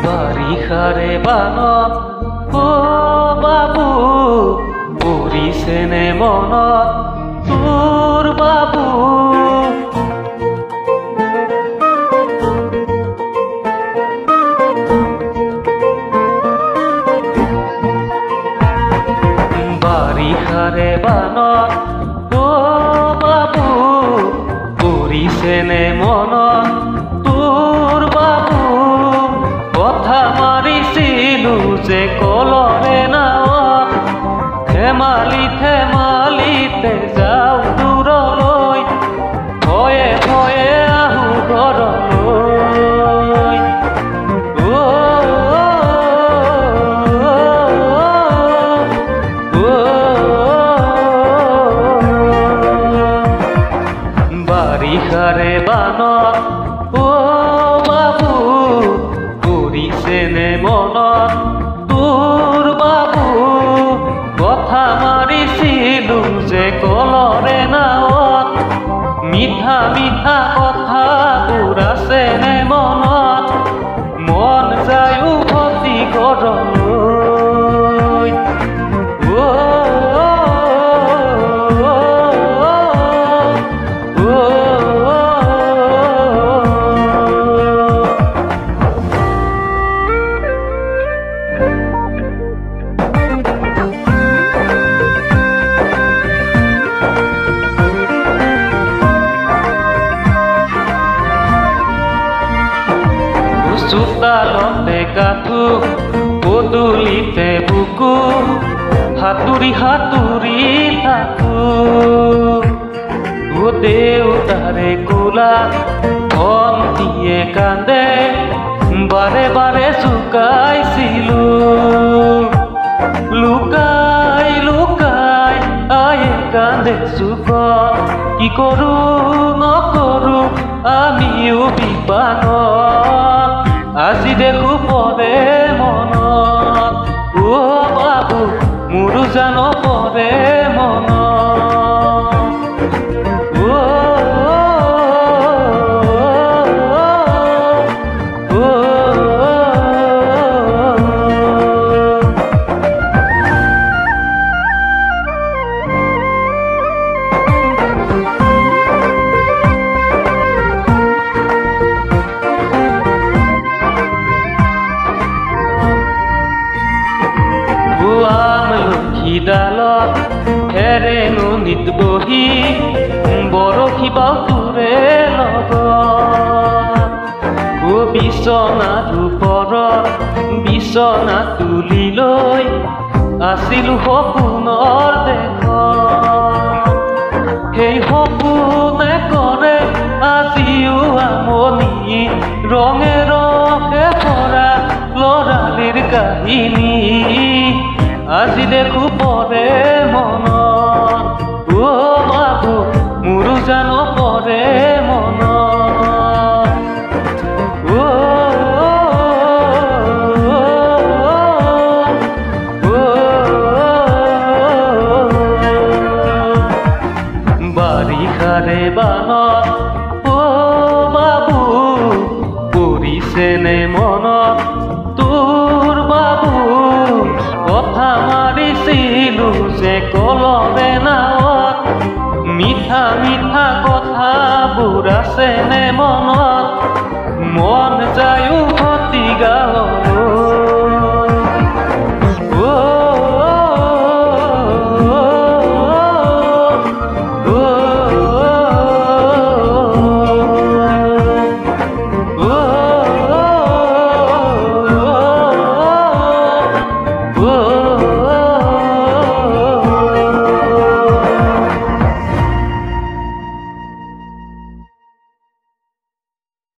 বাৰিষাৰে বানত ও বাবু পৰিছেনে মনত তোৰ বাবু বাৰিষাৰে বানত ও বাবু পৰিছেনে মনত তোৰ বাবু কথা মাৰিছিলো যে কলৰে নাৱত ধেমালিতে যাওঁ দূৰলৈ ভয়ে ভয়ে আহোঁ ঘৰলৈ বাৰিষাৰে বানত ও বাবু পৰিছেনে মনত তোৰ বাবু কথা মাৰিছিলো যে কলৰে নাৱত মিঠা মিঠা কথাবোৰ আছেনে মনত মন যায় উভতি ঘৰলৈ চোতালতে কাঠো পদূলিতে বুকু হাতুৰি হাতুৰি থাকো ও দেউতাৰে কোলা ভণ্টিয়ে কান্দে বাৰে বাৰে জোকাইছিলো লুকাই লুকাই আয়ে কান্দে চুক কি কৰো নকৰো আমিও বিপাঙত আজি দেখো পৰে মনত ও বাবু মোৰো জান পৰে মনত ডালত হেৰেঙনিত বহি বৰশী বাওটোৰে লগত বিচনাৰ ওপৰত বিচনা তুলি লৈ আছিলো সপোনৰ দেশত সেই সপোনে কৰে আজিও আমনি ৰঙে ৰঙে ভৰা ল'ৰালিৰ কাহিনী আজি দেখো পৰে মনত ও বাবু মোৰো জান পৰে মনত বাৰিষাৰে বানত ও বাবু পৰিছেনে মনত তোৰ বাবু কথা মাৰিছিলো যে কলৰে নাৱত মিঠা মিঠা কথাবোৰ আছেনে মনত মন যায় উভতি গাঁৱলৈ।